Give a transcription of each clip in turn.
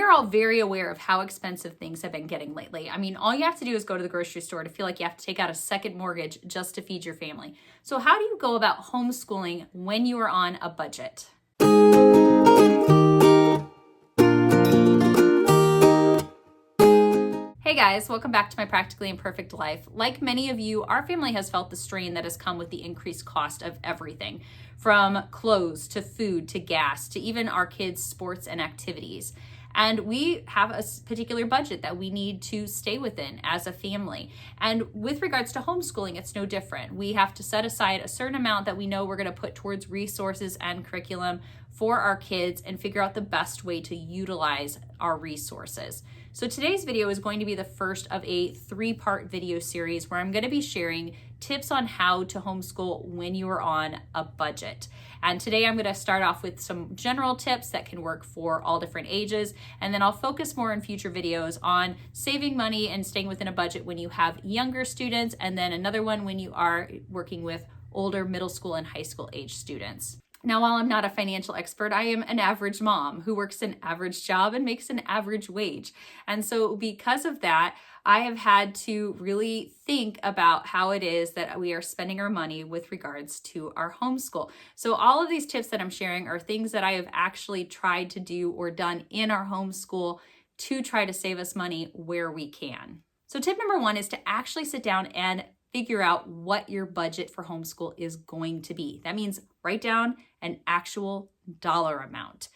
are all very aware of how expensive things have been getting lately. I mean, all you have to do is go to the grocery store to feel like you have to take out a second mortgage just to feed your family. So how do you go about homeschooling when you are on a budget? Hey guys, welcome back to my Practically Imperfect Life. Like many of you, our family has felt the strain that has come with the increased cost of everything, from clothes to food to gas to even our kids' sports and activities. And we have a particular budget that we need to stay within as a family. And with regards to homeschooling, it's no different. We have to set aside a certain amount that we know we're going to put towards resources and curriculum for our kids and figure out the best way to utilize our resources. So today's video is going to be the first of a 3-part video series where I'm going to be sharing tips on how to homeschool when you are on a budget. And today I'm going to start off with some general tips that can work for all different ages, and then I'll focus more in future videos on saving money and staying within a budget when you have younger students, and then another one when you are working with older middle school and high school age students. Now, while I'm not a financial expert, I am an average mom who works an average job and makes an average wage. And so because of that, I have had to really think about how it is that we are spending our money with regards to our homeschool. So all of these tips that I'm sharing are things that I have actually tried to do or done in our homeschool to try to save us money where we can. So tip number 1 is to actually sit down and figure out what your budget for homeschool is going to be. That means write down an actual dollar amount.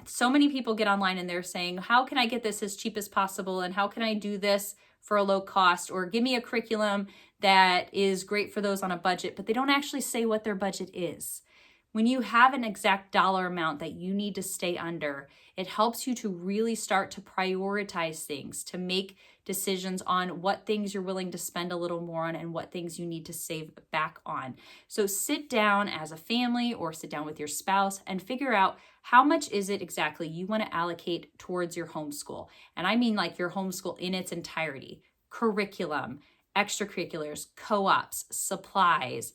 So many people get online and they're saying, how can I get this as cheap as possible? And how can I do this for a low cost? Or give me a curriculum that is great for those on a budget, but they don't actually say what their budget is. When you have an exact dollar amount that you need to stay under, it helps you to really start to prioritize things, to make decisions on what things you're willing to spend a little more on and what things you need to save back on. So sit down as a family or sit down with your spouse and figure out how much is it exactly you want to allocate towards your homeschool. And I mean like your homeschool in its entirety: curriculum, extracurriculars, co-ops, supplies,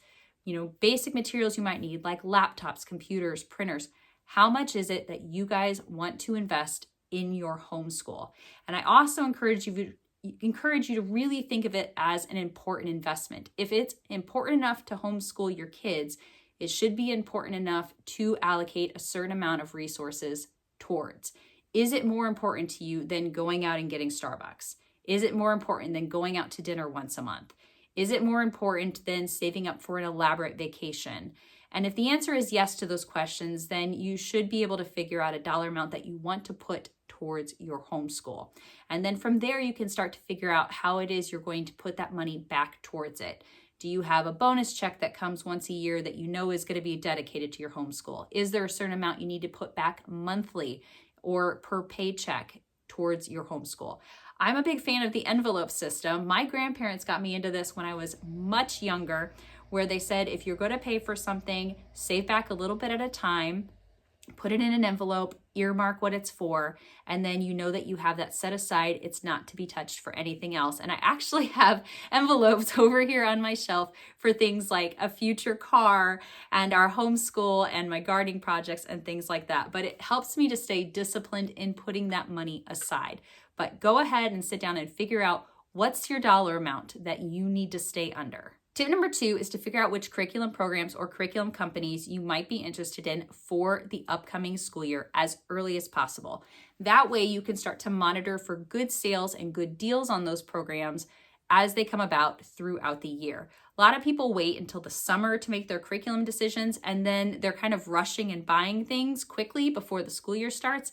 basic materials you might need like laptops, computers, printers. How much is it that you guys want to invest in your homeschool? And I also encourage you to really think of it as an important investment. If it's important enough to homeschool your kids, it should be important enough to allocate a certain amount of resources towards. Is it more important to you than going out and getting Starbucks? Is it more important than going out to dinner once a month? Is it more important than saving up for an elaborate vacation? And if the answer is yes to those questions, then you should be able to figure out a dollar amount that you want to put towards your homeschool. And then from there, you can start to figure out how it is you're going to put that money back towards it. Do you have a bonus check that comes once a year that you know is going to be dedicated to your homeschool? Is there a certain amount you need to put back monthly or per paycheck towards your homeschool? I'm a big fan of the envelope system. My grandparents got me into this when I was much younger, where they said, if you're going to pay for something, save back a little bit at a time, put it in an envelope, earmark what it's for, and then you know that you have that set aside. It's not to be touched for anything else. And I actually have envelopes over here on my shelf for things like a future car and our homeschool and my gardening projects and things like that. But it helps me to stay disciplined in putting that money aside. But go ahead and sit down and figure out what's your dollar amount that you need to stay under. Tip number 2 is to figure out which curriculum programs or curriculum companies you might be interested in for the upcoming school year as early as possible. That way you can start to monitor for good sales and good deals on those programs as they come about throughout the year. A lot of people wait until the summer to make their curriculum decisions, and then they're kind of rushing and buying things quickly before the school year starts,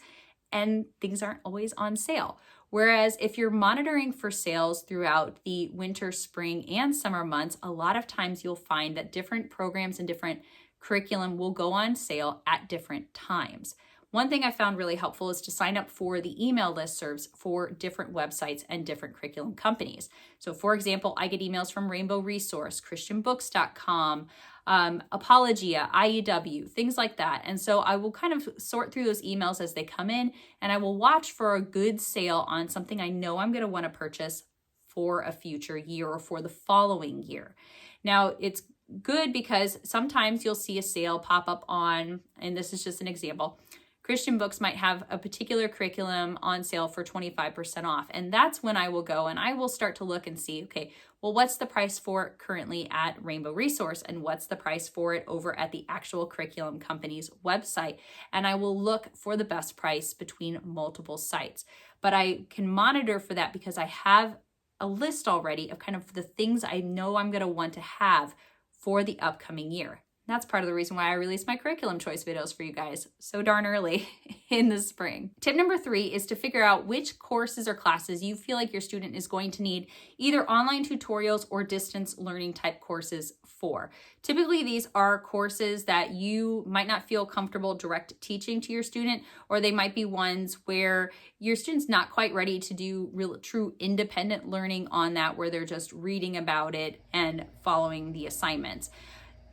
and things aren't always on sale. Whereas if you're monitoring for sales throughout the winter, spring, and summer months, a lot of times you'll find that different programs and different curriculum will go on sale at different times. One thing I found really helpful is to sign up for the email listservs for different websites and different curriculum companies. So for example, I get emails from Rainbow Resource, ChristianBooks.com, Apologia, IEW, things like that. And so I will kind of sort through those emails as they come in, and I will watch for a good sale on something I know I'm going to want to purchase for a future year or for the following year. Now, it's good because sometimes you'll see a sale pop up on, and this is just an example, Christian books might have a particular curriculum on sale for 25% off. And that's when I will go and I will start to look and see, okay, well, what's the price for it currently at Rainbow Resource, and what's the price for it over at the actual curriculum company's website? And I will look for the best price between multiple sites. But I can monitor for that because I have a list already of kind of the things I know I'm going to want to have for the upcoming year. That's part of the reason why I released my curriculum choice videos for you guys so darn early in the spring. Tip number 3 is to figure out which courses or classes you feel like your student is going to need either online tutorials or distance learning type courses for. Typically, these are courses that you might not feel comfortable direct teaching to your student, or they might be ones where your student's not quite ready to do real true independent learning on that, where they're just reading about it and following the assignments.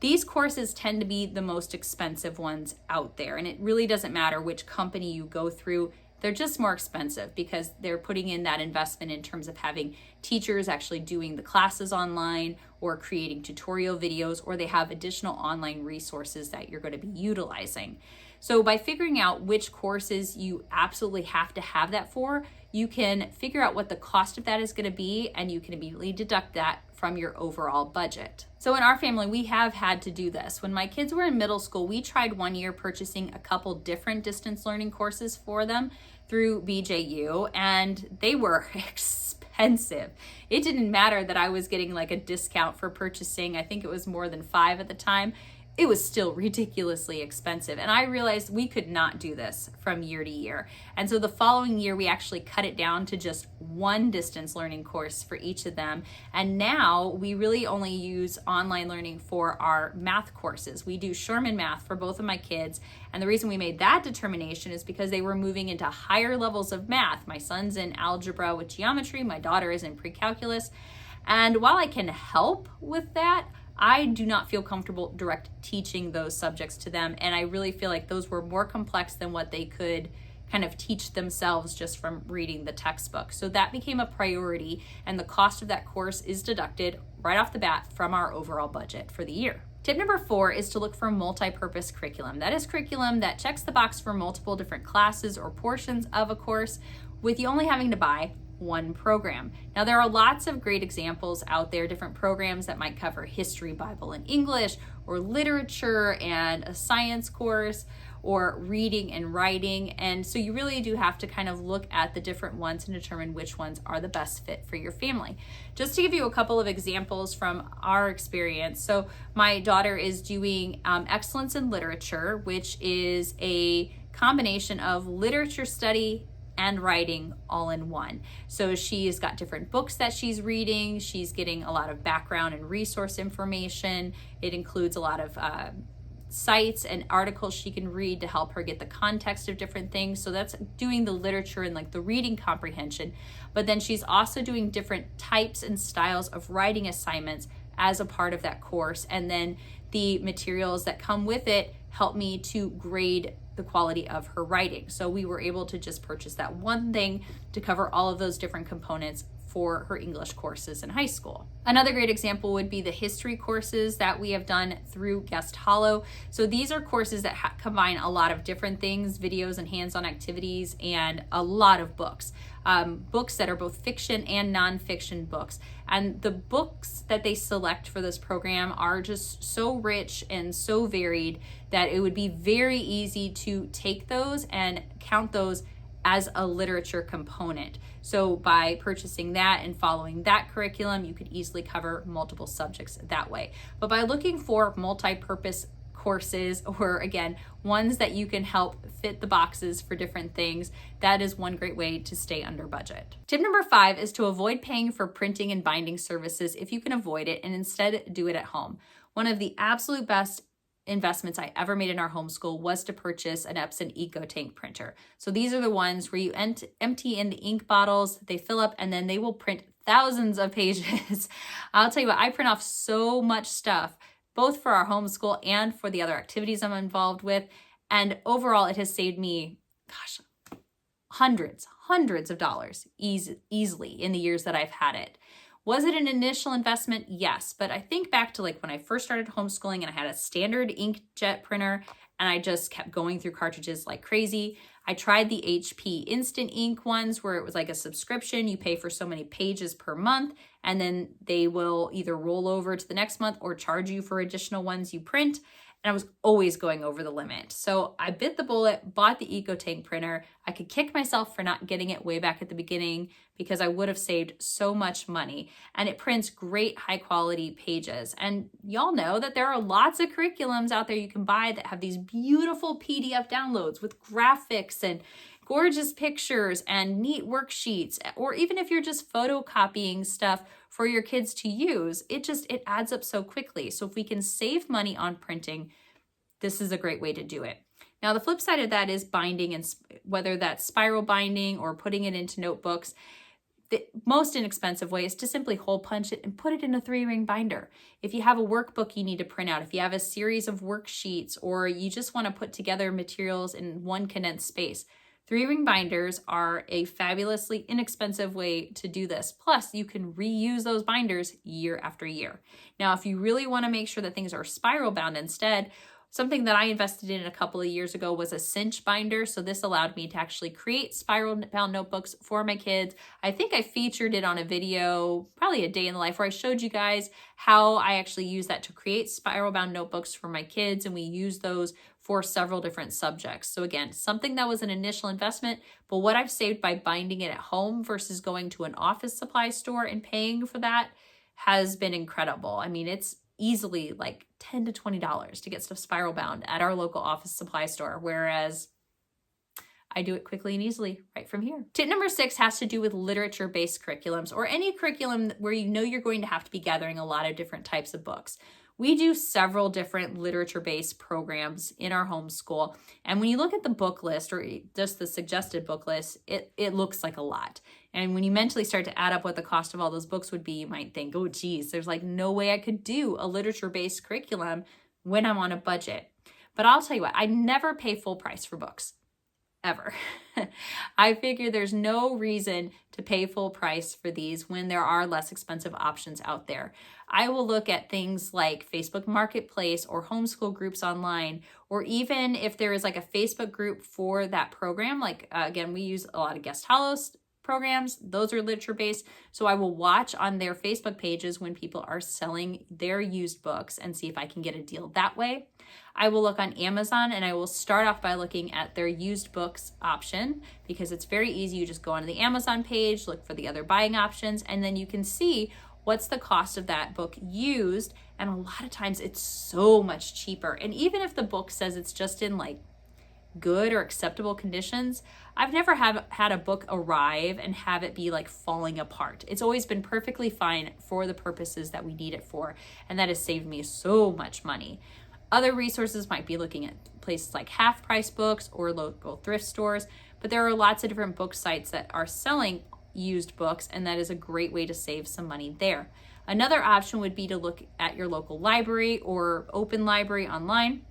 These courses tend to be the most expensive ones out there, and it really doesn't matter which company you go through. They're just more expensive because they're putting in that investment in terms of having teachers actually doing the classes online or creating tutorial videos, or they have additional online resources that you're going to be utilizing. So by figuring out which courses you absolutely have to have that for, you can figure out what the cost of that is going to be, and you can immediately deduct that from your overall budget. So in our family, we have had to do this. When my kids were in middle school, we tried one year purchasing a couple different distance learning courses for them through BJU, and they were expensive. It didn't matter that I was getting like a discount for purchasing, I think it was more than 5 at the time. It was still ridiculously expensive. And I realized we could not do this from year to year. And so the following year, we actually cut it down to just one distance learning course for each of them. And now we really only use online learning for our math courses. We do Sherman Math for both of my kids. And the reason we made that determination is because they were moving into higher levels of math. My son's in algebra with geometry. My daughter is in pre-calculus. And while I can help with that, I do not feel comfortable direct teaching those subjects to them. And I really feel like those were more complex than what they could kind of teach themselves just from reading the textbook. So that became a priority, and the cost of that course is deducted right off the bat from our overall budget for the year. Tip number 4 is to look for multi-purpose curriculum. That is curriculum that checks the box for multiple different classes or portions of a course, with you only having to buy one program. Now, there are lots of great examples out there, different programs that might cover history, Bible, and English, or literature and a science course, or reading and writing. And so you really do have to kind of look at the different ones and determine which ones are the best fit for your family. Just to give you a couple of examples from our experience. So my daughter is doing Excellence in Literature, which is a combination of literature study and writing all in one. So she's got different books that she's reading. She's getting a lot of background and resource information. It includes a lot of sites and articles she can read to help her get the context of different things. So that's doing the literature and like the reading comprehension. But then she's also doing different types and styles of writing assignments as a part of that course. And then the materials that come with it help me to grade the quality of her writing. So we were able to just purchase that one thing to cover all of those different components for her English courses in high school. Another great example would be the history courses that we have done through Guest Hollow. So these are courses that combine a lot of different things, videos and hands-on activities, and a lot of books. Books that are both fiction and nonfiction books. And the books that they select for this program are just so rich and so varied that it would be very easy to take those and count those as a literature component. So by purchasing that and following that curriculum, you could easily cover multiple subjects that way. But by looking for multi-purpose courses, or again, ones that you can help fit the boxes for different things, that is one great way to stay under budget. Tip number 5 is to avoid paying for printing and binding services if you can avoid it, and instead do it at home. One of the absolute best investments I ever made in our homeschool was to purchase an Epson EcoTank printer. So these are the ones where you empty in the ink bottles, they fill up, and then they will print thousands of pages. I'll tell you what, I print off so much stuff, both for our homeschool and for the other activities I'm involved with. And overall, it has saved me, hundreds of dollars easily in the years that I've had it. Was it an initial investment? Yes. But I think back to like when I first started homeschooling and I had a standard inkjet printer and I just kept going through cartridges like crazy. I tried the HP Instant Ink ones where it was like a subscription. You pay for so many pages per month, and then they will either roll over to the next month or charge you for additional ones you print. And I was always going over the limit. So I bit the bullet, bought the EcoTank printer. I could kick myself for not getting it way back at the beginning because I would have saved so much money. And it prints great high quality pages. And y'all know that there are lots of curriculums out there you can buy that have these beautiful PDF downloads with graphics and gorgeous pictures and neat worksheets, or even if you're just photocopying stuff for your kids to use, it adds up so quickly. So if we can save money on printing, this is a great way to do it. Now, the flip side of that is binding, and whether that's spiral binding or putting it into notebooks. The most inexpensive way is to simply hole punch it and put it in a 3-ring binder. If you have a workbook you need to print out, if you have a series of worksheets, or you just want to put together materials in one condensed space, 3-ring binders are a fabulously inexpensive way to do this. Plus, you can reuse those binders year after year. Now, if you really want to make sure that things are spiral bound instead, something that I invested in a couple of years ago was a cinch binder. So this allowed me to actually create spiral bound notebooks for my kids. I think I featured it on a video, probably a day in the life, where I showed you guys how I actually use that to create spiral bound notebooks for my kids. And we use those for several different subjects. So again, something that was an initial investment, but what I've saved by binding it at home versus going to an office supply store and paying for that has been incredible. I mean, it's easily like $10 to $20 to get stuff spiral bound at our local office supply store, whereas I do it quickly and easily right from here. Tip number 6 has to do with literature-based curriculums, or any curriculum where you know you're going to have to be gathering a lot of different types of books. We do several different literature-based programs in our homeschool. And when you look at the book list, or just the suggested book list, it looks like a lot. And when you mentally start to add up what the cost of all those books would be, you might think, oh geez, there's like no way I could do a literature-based curriculum when I'm on a budget. But I'll tell you what, I never pay full price for books. Ever. I figure there's no reason to pay full price for these when there are less expensive options out there. I will look at things like Facebook Marketplace or homeschool groups online, or even if there is like a Facebook group for that program, like again, we use a lot of guest hollows programs. Those are literature based. So I will watch on their Facebook pages when people are selling their used books and see if I can get a deal that way. I will look on Amazon, and I will start off by looking at their used books option, because it's very easy. You just go onto the Amazon page, look for the other buying options, and then you can see what's the cost of that book used. And a lot of times it's so much cheaper. And even if the book says it's just in like good or acceptable conditions, I've never had a book arrive and have it be like falling apart. It's always been perfectly fine for the purposes that we need it for, and that has saved me so much money. Other resources might be looking at places like Half Price Books or local thrift stores, but there are lots of different book sites that are selling used books, and that is a great way to save some money there. Another option would be to look at your local library or open library online.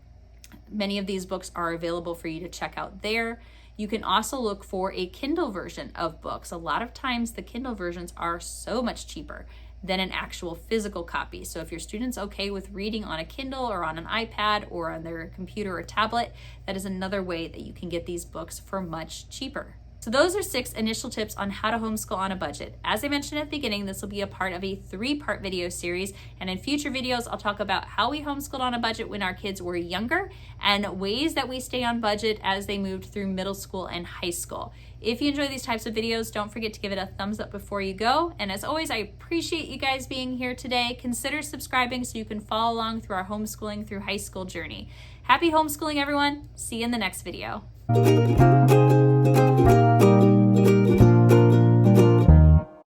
Many of these books are available for you to check out there. You can also look for a Kindle version of books. A lot of times the Kindle versions are so much cheaper than an actual physical copy. So if your student's okay with reading on a Kindle or on an iPad or on their computer or tablet, that is another way that you can get these books for much cheaper. So those are 6 initial tips on how to homeschool on a budget. As I mentioned at the beginning, this will be a part of a 3-part video series. And in future videos, I'll talk about how we homeschooled on a budget when our kids were younger and ways that we stay on budget as they moved through middle school and high school. If you enjoy these types of videos, don't forget to give it a thumbs up before you go. And as always, I appreciate you guys being here today. Consider subscribing so you can follow along through our homeschooling through high school journey. Happy homeschooling, everyone. See you in the next video.